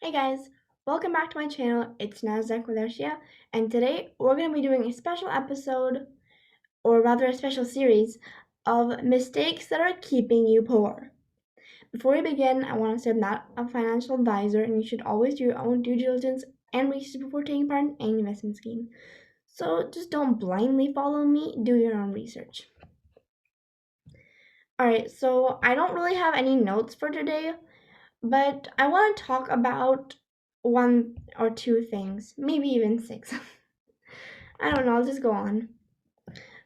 Hey guys, welcome back to my channel. It's Nasdaq with Arshia, and today we're going to be doing a special episode, or rather a special series, of mistakes that are keeping you poor. Before we begin, I want to say I'm not a financial advisor, and you should always do your own due diligence and research before taking part in any investment scheme. So just don't blindly follow me, do your own research. Alright, so I don't really have any notes for today, but I want to talk about one or two things, maybe even six. I don't know, I'll just go on.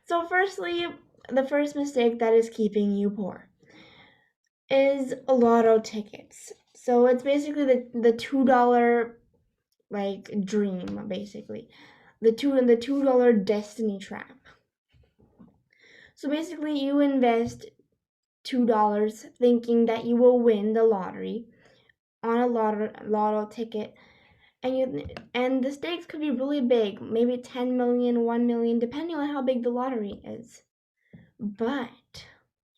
So, firstly, the first mistake that is keeping you poor is lotto tickets. So, it's basically the $2 like dream, basically. The $2 destiny trap. So, basically, you invest $2 thinking that you will win the lottery on a lotto ticket, and the stakes could be really big, maybe 10 million, 1 million, depending on how big the lottery is. But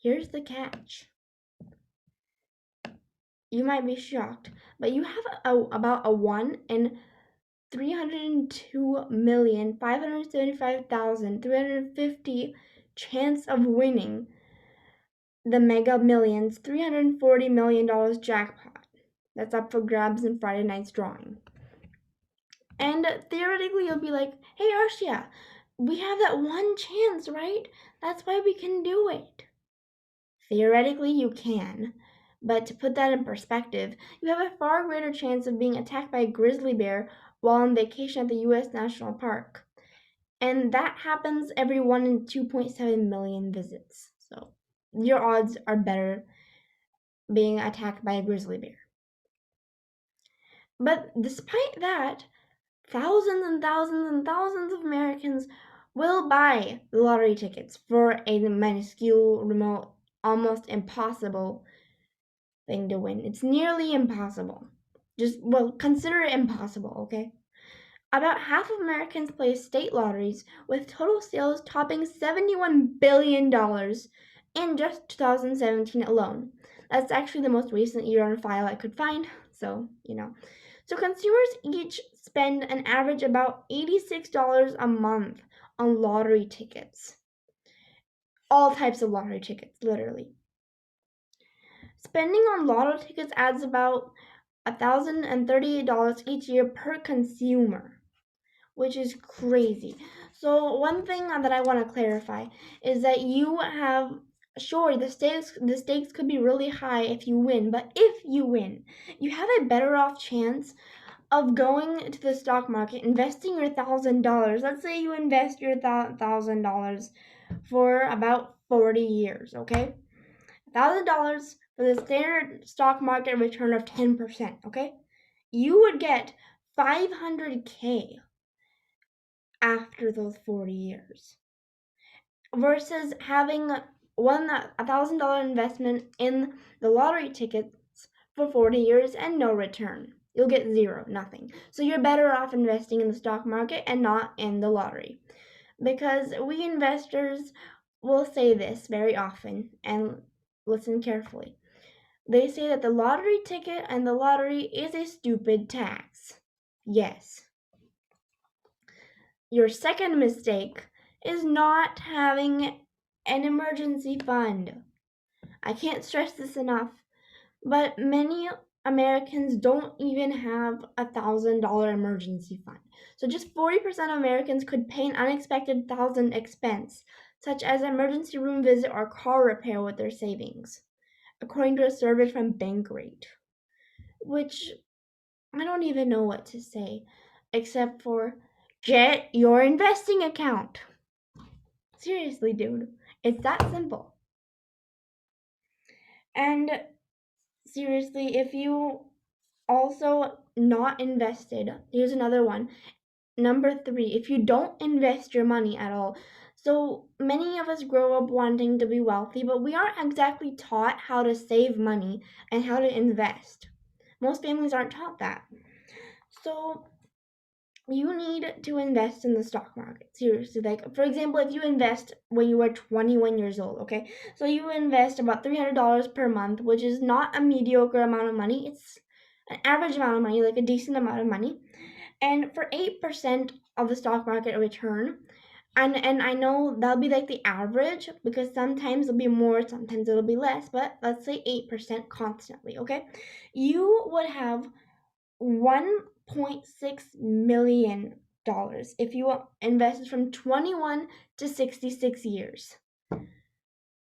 here's the catch. You might be shocked, but you have about a 1 in 302,575,350 chance of winning the Mega Millions $340 million jackpot that's up for grabs in Friday night's drawing. And theoretically, you'll be like, hey, Arshia, we have that one chance, right? That's why we can do it. Theoretically, you can. But to put that in perspective, you have a far greater chance of being attacked by a grizzly bear while on vacation at the U.S. National Park. And that happens every 1 in 2.7 million visits. So your odds are better being attacked by a grizzly bear. But despite that, thousands and thousands and thousands of Americans will buy lottery tickets for a minuscule, remote, almost impossible thing to win. It's nearly impossible. Consider it impossible, okay? About half of Americans play state lotteries, with total sales topping $71 billion in just 2017 alone. That's actually the most recent year on file I could find, so, So consumers each spend an average about $86 a month on lottery tickets. All types of lottery tickets, literally. Spending on lotto tickets adds about $1,038 each year per consumer, which is crazy. So one thing that I want to clarify is that the stakes could be really high if you win, but if you win, you have a better off chance of going to the stock market, investing your $1,000. Let's say you invest your $1,000 for about 40 years, okay? $1,000 for the standard stock market return of 10%, okay? You would get $500K after those 40 years versus having $1,000 investment in the lottery tickets for 40 years and no return. You'll get zero, nothing. So you're better off investing in the stock market and not in the lottery. Because we investors will say this very often, and listen carefully. They say that the lottery ticket and the lottery is a stupid tax. Yes. Your second mistake is not having an emergency fund. I can't stress this enough, but many Americans don't even have $1,000 emergency fund. So just 40% of Americans could pay an unexpected thousand expense, such as an emergency room visit or car repair with their savings, according to a survey from Bankrate, which I don't even know what to say, except for get your investing account. Seriously, dude, it's that simple. And seriously, if you also not invested, here's another one. Number 3, if you don't invest your money at all. So many of us grow up wanting to be wealthy, but we aren't exactly taught how to save money and how to invest. Most families aren't taught that. So you need to invest in the stock market. Seriously, like for example, if you invest when you are 21 years old, okay? So you invest about $300 per month, which is not a mediocre amount of money. It's an average amount of money, like a decent amount of money. And for 8% of the stock market return, and I know that'll be like the average because sometimes it'll be more, sometimes it'll be less, but let's say 8% constantly, okay? You would have $1.6 million if you invested from 21 to 66 years,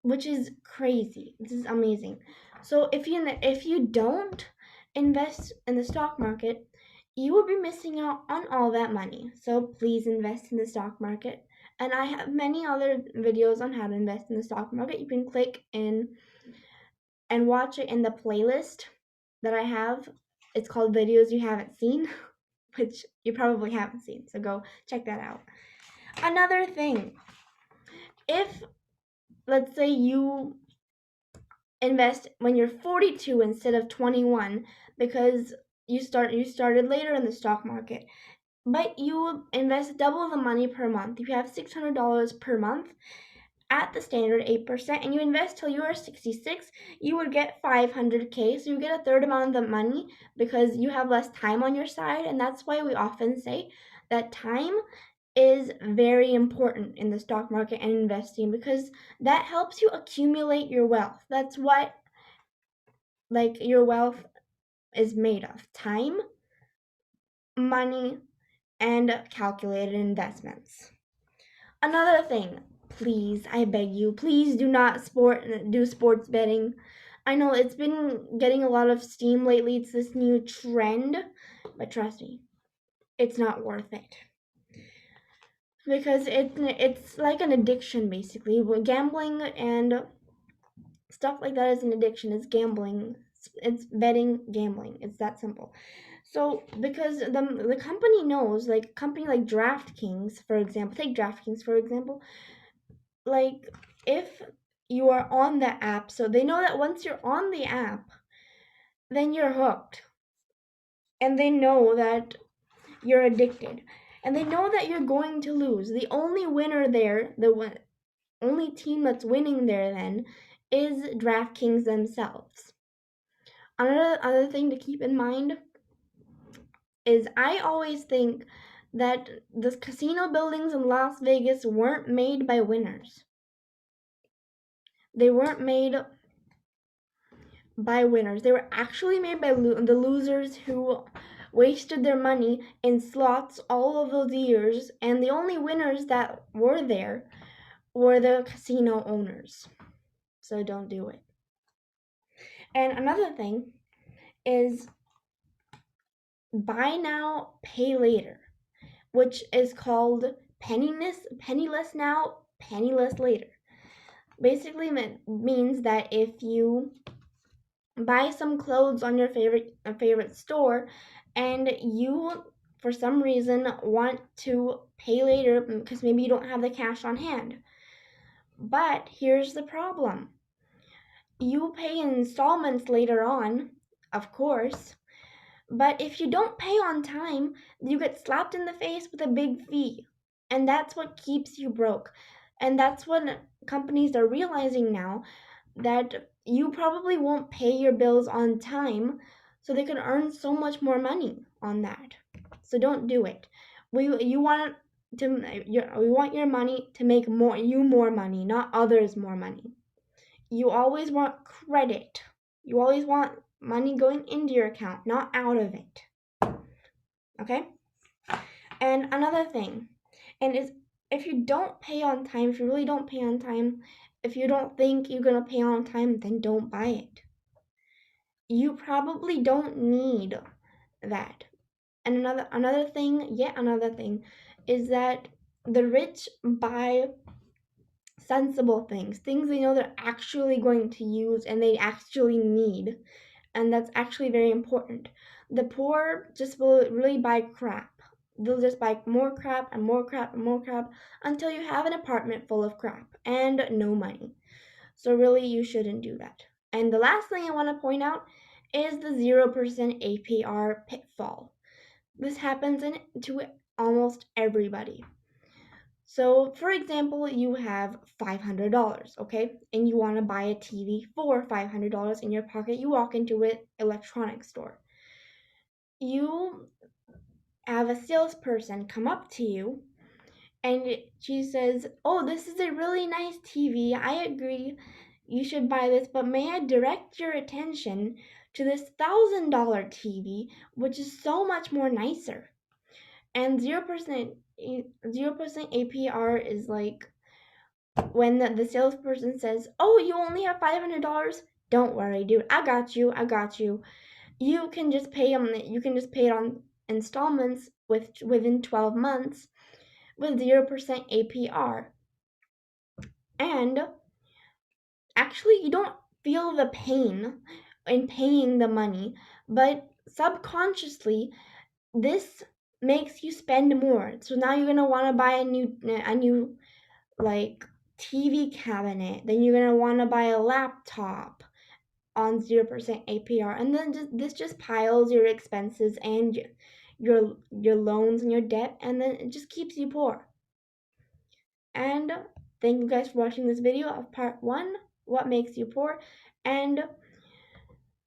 which is crazy. This is amazing. So if you don't invest in the stock market, you will be missing out on all that money. So please invest in the stock market. And I have many other videos on how to invest in the stock market. You can click in and watch it in the playlist that I have. It's called Videos You Haven't Seen, which you probably haven't seen. So go check that out. Another thing, if let's say you invest when you're 42 instead of 21 because you started later in the stock market, but you invest double the money per month. You have $600 per month at the standard 8%, and you invest till you are 66, you would get 500K. So you get a third amount of the money because you have less time on your side. And that's why we often say that time is very important in the stock market and investing, because that helps you accumulate your wealth. That's what like your wealth is made of: time, money, and calculated investments. Another thing, please, I beg you, please do not do sports betting. I know it's been getting a lot of steam lately. It's this new trend, but trust me, it's not worth it. Because it's like an addiction basically. Gambling and stuff like that is an addiction. It's gambling. It's betting, gambling. It's that simple. So because the company knows, like a company like DraftKings, for example, take DraftKings for example, like if you are on the app, so they know that once you're on the app, then you're hooked. And they know that you're addicted. And they know that you're going to lose. The only winner there, only team that's winning there then is DraftKings themselves. Another other thing to keep in mind is I always think that the casino buildings in Las Vegas weren't made by winners. They weren't made by winners. They were actually made by the losers who wasted their money in slots all of those years, and the only winners that were there were the casino owners. So don't do it. And another thing is buy now, pay later, which is called penniless now, penniless later. Basically means that if you buy some clothes on your favorite store and you for some reason want to pay later because maybe you don't have the cash on hand. But here's the problem. You pay in installments later on, of course, but if you don't pay on time, you get slapped in the face with a big fee. And that's what keeps you broke. And that's what companies are realizing now, that you probably won't pay your bills on time, so they can earn so much more money on that. So don't do it. We want we want your money to make more money, not others more money. You always want credit. You always want money going into your account, not out of it. Okay? And another thing, and is if you don't pay on time, if you really don't pay on time, if you don't think you're going to pay on time, then don't buy it. You probably don't need that. And another thing is that the rich buy sensible things they know they're actually going to use and they actually need, and that's actually very important. The poor just will really buy crap. They'll just buy more crap and more crap and more crap until you have an apartment full of crap and no money. So really you shouldn't do that. And the last thing I want to point out is the 0% APR pitfall. This happens to almost everybody. So, for example, you have $500, okay? And you want to buy a TV for $500 in your pocket. You walk into an electronics store. you have a salesperson come up to you and she says, "Oh, this is a really nice TV. I agree you should buy this, but may I direct your attention to this $1,000 TV, which is so much more nicer." And 0% APR is like when the salesperson says, "Oh, you only have $500? Don't worry, dude. I got you. I got you. You can just pay it on installments within 12 months with 0% APR." And actually, you don't feel the pain in paying the money, but subconsciously, this makes you spend more. So now you're gonna want to buy a new like TV cabinet. Then you're gonna want to buy a laptop on 0% APR, and then this just piles your expenses and your loans and your debt, and then it just keeps you poor. And thank you guys for watching this video of part 1, what makes you poor. And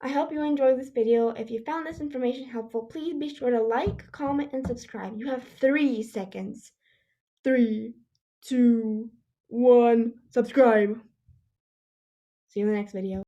I hope you enjoyed this video. If you found this information helpful, please be sure to like, comment, and subscribe. You have 3 seconds. 3, 2, 1, subscribe. See you in the next video.